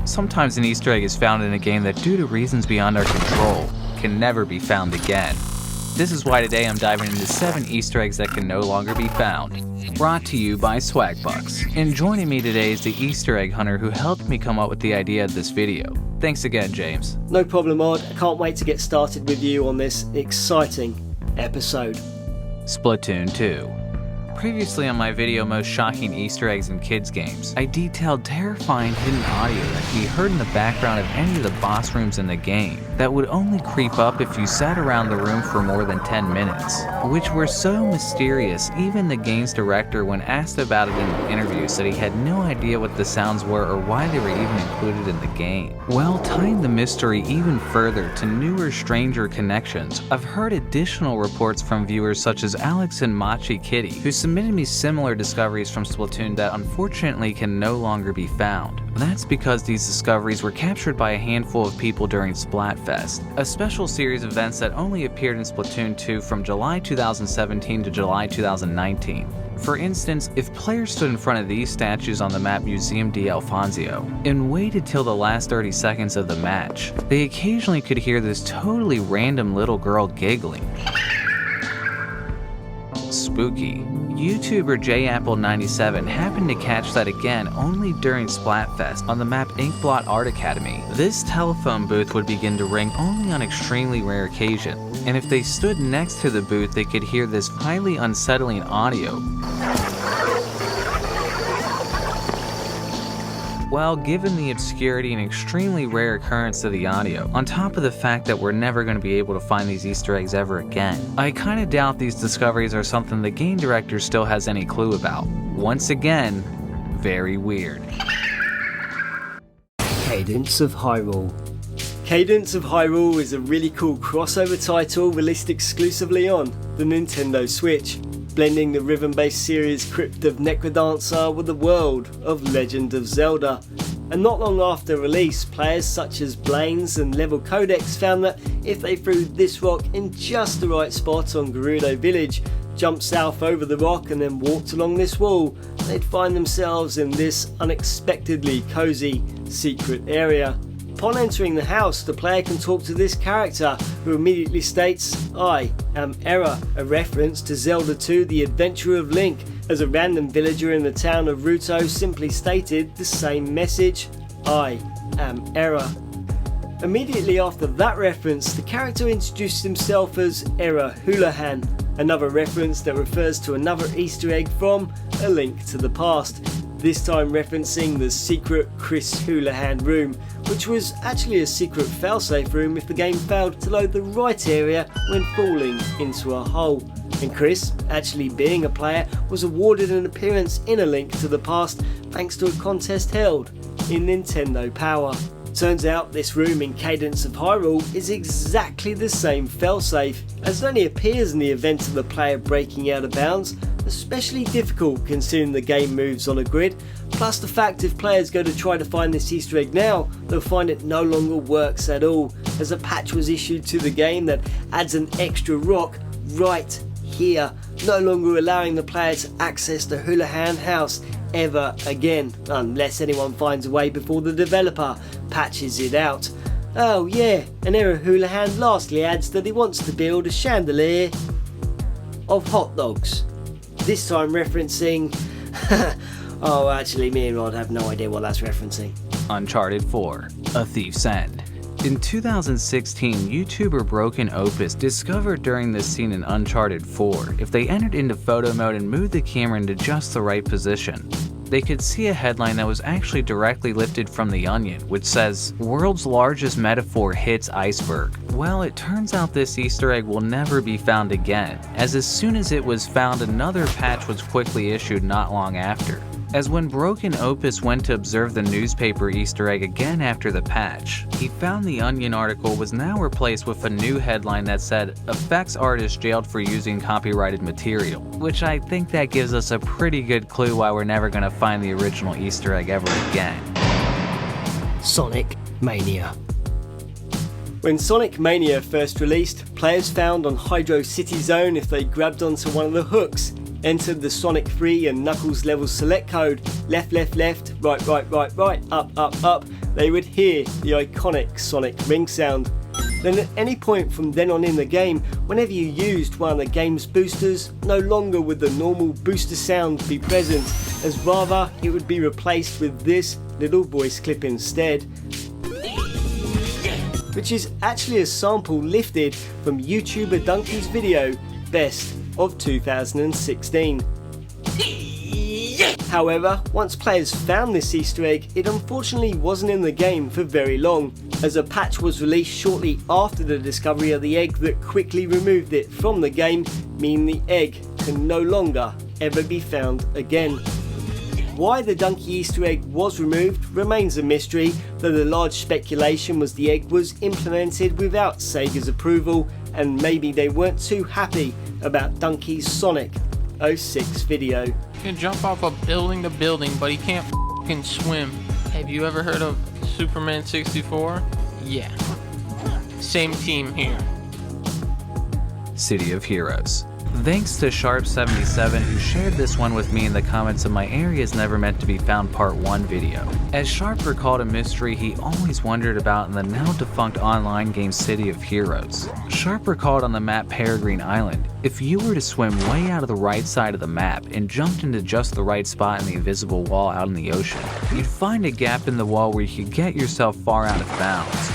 Sometimes an Easter egg is found in a game that, due to reasons beyond our control, can never be found again. This is why today I'm diving into 7 Easter eggs that can no longer be found. Brought to you by Swagbucks. And joining me today is the Easter egg hunter who helped me come up with the idea of this video. Thanks again, James. No problem, Odd. I can't wait to get started with you on this exciting episode. Splatoon 2. Previously on my video Most Shocking Easter Eggs in Kids Games, I detailed terrifying hidden audio that can be heard in the background of any of the boss rooms in the game that would only creep up if you sat around the room for more than 10 minutes, which were so mysterious even the game's director, when asked about it in an interview, said he had no idea what the sounds were or why they were even included in the game. Well, tying the mystery even further to newer, stranger connections, I've heard additional reports from viewers such as Alex and Machi Kitty, who submitted me similar discoveries from Splatoon that unfortunately can no longer be found. That's because these discoveries were captured by a handful of people during Splatfest, a special series of events that only appeared in Splatoon 2 from July 2017 to July 2019. For instance, if players stood in front of these statues on the map Museum di Alfonso and waited till the last 30 seconds of the match, they occasionally could hear this totally random little girl giggling. Spooky. YouTuber JApple97 happened to catch that again only during Splatfest on the map Inkblot Art Academy. This telephone booth would begin to ring only on extremely rare occasion, and if they stood next to the booth they could hear this highly unsettling audio. Well, given the obscurity and extremely rare occurrence of the audio, on top of the fact that we're never going to be able to find these Easter eggs ever again, I kinda doubt these discoveries are something the game director still has any clue about. Once again, very weird. Cadence of Hyrule. Cadence of Hyrule is a really cool crossover title released exclusively on the Nintendo Switch, blending the rhythm-based series Crypt of Necrodancer with the world of Legend of Zelda. And not long after release, players such as Blaines and Level Codex found that if they threw this rock in just the right spot on Gerudo Village, jumped south over the rock and then walked along this wall, they'd find themselves in this unexpectedly cozy secret area. Upon entering the house, the player can talk to this character, who immediately states, "I am Error," a reference to Zelda 2 The Adventure of Link, as a random villager in the town of Ruto simply stated the same message, "I am Error." Immediately after that reference, the character introduced himself as Error Holuihan, another reference that refers to another Easter egg from A Link to the Past, this time referencing the secret Chris Holuihan room, which was actually a secret failsafe room if the game failed to load the right area when falling into a hole. And Chris, actually being a player, was awarded an appearance in A Link to the Past thanks to a contest held in Nintendo Power. Turns out this room in Cadence of Hyrule is exactly the same failsafe, as it only appears in the event of the player breaking out of bounds, especially difficult considering the game moves on a grid, plus the fact if players go to try to find this Easter egg now, they'll find it no longer works at all, as a patch was issued to the game that adds an extra rock right here, no longer allowing the player to access the Holuihan house ever again, unless anyone finds a way before the developer patches it out. Oh yeah, and Error Holuihan lastly adds that he wants to build a chandelier of hot dogs, this time referencing oh actually me and Rod have no idea what that's referencing. Uncharted 4, A Thief's End. In 2016, YouTuber Broken Opus discovered during this scene in Uncharted 4, if they entered into photo mode and moved the camera into just the right position, they could see a headline that was actually directly lifted from The Onion, which says, "World's largest metaphor hits iceberg." Well, it turns out this Easter egg will never be found again, as soon as it was found, another patch was quickly issued not long after. As when Broken Opus went to observe the newspaper Easter egg again after the patch, he found the Onion article was now replaced with a new headline that said, "Effects artist jailed for using copyrighted material," which I think that gives us a pretty good clue why we're never going to find the original Easter egg ever again. Sonic Mania. When Sonic Mania first released, players found on Hydro City Zone if they grabbed onto one of the hooks, entered the Sonic 3 and Knuckles level select code, left left left, right right right right, up up up, they would hear the iconic Sonic ring sound. Then at any point from then on in the game, whenever you used one of the game's boosters, no longer would the normal booster sound be present, as rather it would be replaced with this little voice clip instead, which is actually a sample lifted from YouTuber Dunkey's video, Best of 2016. However, once players found this Easter egg, it unfortunately wasn't in the game for very long, as a patch was released shortly after the discovery of the egg that quickly removed it from the game, meaning the egg can no longer ever be found again. Why the Dunkey Easter egg was removed remains a mystery, though the large speculation was the egg was implemented without Sega's approval, and maybe they weren't too happy about Dunkey's Sonic 06 video. He can jump off a building to building, but he can't f***ing swim. Have you ever heard of Superman 64? Yeah. Same team here. City of Heroes. Thanks to Sharp77 who shared this one with me in the comments of my Areas Never Meant to Be Found Part 1 video. As Sharp recalled a mystery he always wondered about in the now defunct online game City of Heroes. Sharp recalled on the map Peregrine Island, if you were to swim way out of the right side of the map and jumped into just the right spot in the invisible wall out in the ocean, you'd find a gap in the wall where you could get yourself far out of bounds,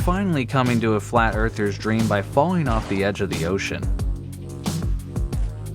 finally coming to a flat earther's dream by falling off the edge of the ocean.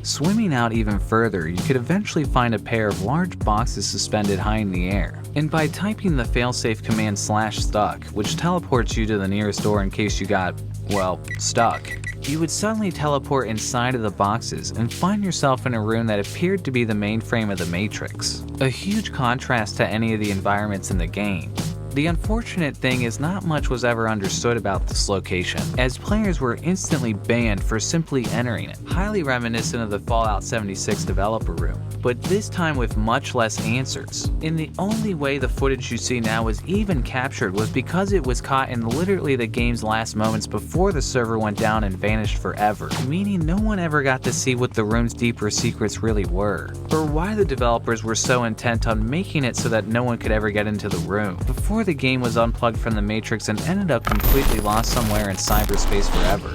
Swimming out even further, you could eventually find a pair of large boxes suspended high in the air, and by typing the failsafe command /stuck, which teleports you to the nearest door in case you got, well, stuck, you would suddenly teleport inside of the boxes and find yourself in a room that appeared to be the mainframe of the Matrix, a huge contrast to any of the environments in the game. The unfortunate thing is not much was ever understood about this location, as players were instantly banned for simply entering it, highly reminiscent of the Fallout 76 developer room, but this time with much less answers. And the only way the footage you see now was even captured was because it was caught in literally the game's last moments before the server went down and vanished forever, meaning no one ever got to see what the room's deeper secrets really were, or why the developers were so intent on making it so that no one could ever get into the room, before the game was unplugged from the Matrix and ended up completely lost somewhere in cyberspace forever.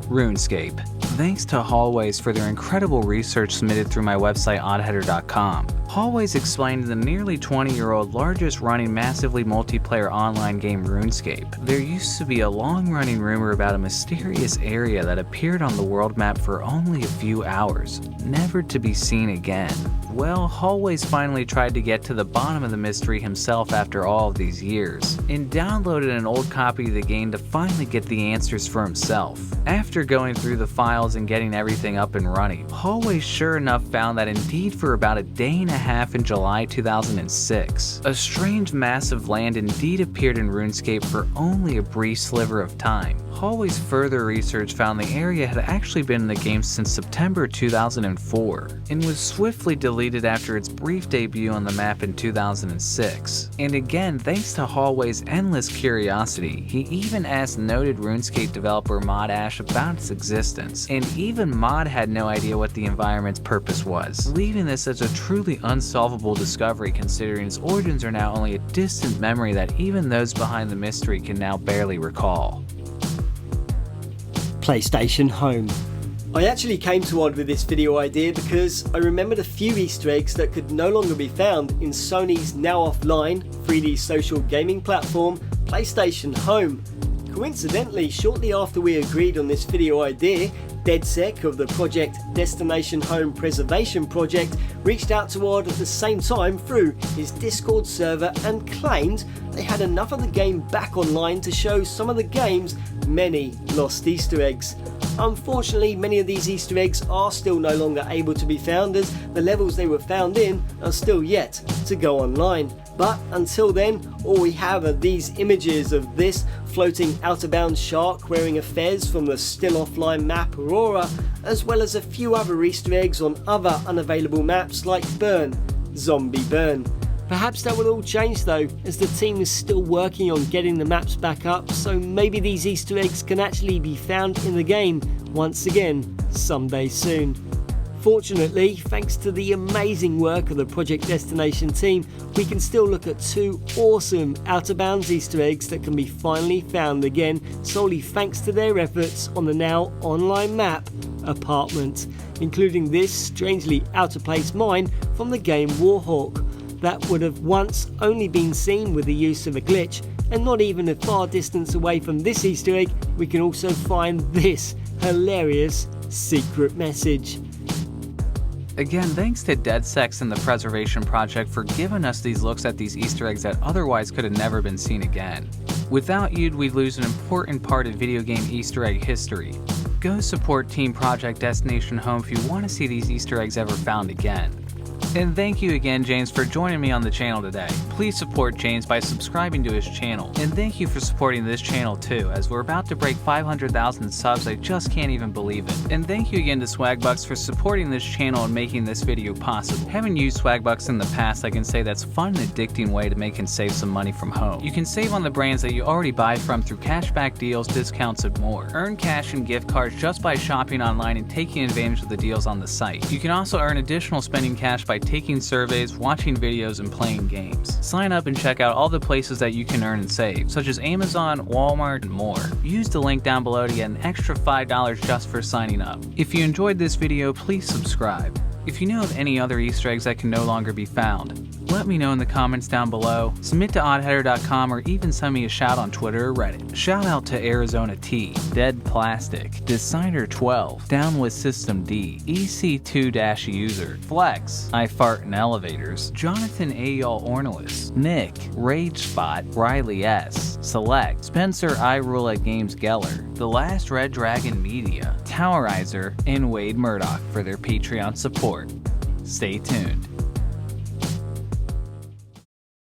Runescape. Thanks to Hlwys for their incredible research submitted through my website oddheader.com. Hlwys explained the nearly 20-year-old largest running massively multiplayer online game RuneScape. There used to be a long-running rumor about a mysterious area that appeared on the world map for only a few hours, never to be seen again. Well, Hlwys finally tried to get to the bottom of the mystery himself after all of these years, and downloaded an old copy of the game to finally get the answers for himself. After going through the files and getting everything up and running, Hlwys sure enough found that indeed for about a day and a half in July 2006, a strange mass of land indeed appeared in RuneScape for only a brief sliver of time. Hlwys' further research found the area had actually been in the game since September 2004, and was swiftly deleted after its brief debut on the map in 2006. And again, thanks to Hlwys' endless curiosity, he even asked noted RuneScape developer Mod Ash about its existence, and even Mod had no idea what the environment's purpose was, leaving this as a truly unsolvable discovery considering its origins are now only a distant memory that even those behind the mystery can now barely recall. PlayStation Home. I actually came to Odd with this video idea because I remembered a few Easter eggs that could no longer be found in Sony's now offline 3D social gaming platform, PlayStation Home. Coincidentally, shortly after we agreed on this video idea, Dedsec of the project Destination Home Preservation Project reached out to Odd at the same time through his Discord server and claimed they had enough of the game back online to show some of the game's many lost Easter eggs. Unfortunately, many of these Easter eggs are still no longer able to be found, as the levels they were found in are still yet to go online. But until then, all we have are these images of this floating out-of-bounds shark wearing a fez from the still offline map Aurora, as well as a few other Easter eggs on other unavailable maps like Burn, Zombie Burn. Perhaps that will all change though, as the team is still working on getting the maps back up, so maybe these Easter eggs can actually be found in the game once again someday soon. Fortunately, thanks to the amazing work of the Project Destination team, we can still look at 2 awesome Out of Bounds Easter eggs that can be finally found again, solely thanks to their efforts on the now online map Apartment, including this strangely out of place mine from the game Warhawk that would have once only been seen with the use of a glitch. And not even a far distance away from this Easter egg, we can also find this hilarious secret message. Again, thanks to Dedsec and the Preservation Project for giving us these looks at these Easter eggs that otherwise could have never been seen again. Without you, we'd lose an important part of video game Easter egg history. Go support Team Project Destination Home if you want to see these Easter eggs ever found again. And thank you again, James, for joining me on the channel today. Please support James by subscribing to his channel. And thank you for supporting this channel too, as we're about to break 500,000 subs. I just can't even believe it. And thank you again to Swagbucks for supporting this channel and making this video possible. Having used Swagbucks in the past, I can say that's a fun and addicting way to make and save some money from home. You can save on the brands that you already buy from through cashback deals, discounts, and more. Earn cash and gift cards just by shopping online and taking advantage of the deals on the site. You can also earn additional spending cash by taking surveys, watching videos, and playing games. Sign up and check out all the places that you can earn and save, such as Amazon, Walmart, and more. Use the link down below to get an extra $5 just for signing up. If you enjoyed this video, please subscribe. If you know of any other Easter eggs that can no longer be found, let me know in the comments down below, submit to oddheader.com, or even send me a shout on Twitter or Reddit. Shout out to Arizona T, Dead Plastic, Designer 12, Down with System D, EC2-User, Flex, I Fart in Elevators, Jonathan A. Ornelas, Nick, Rage Spot, Riley S, Select, Spencer I Rule at Games Geller, The Last Red Dragon Media, Towerizer, and Wade Murdoch for their Patreon support. Stay tuned.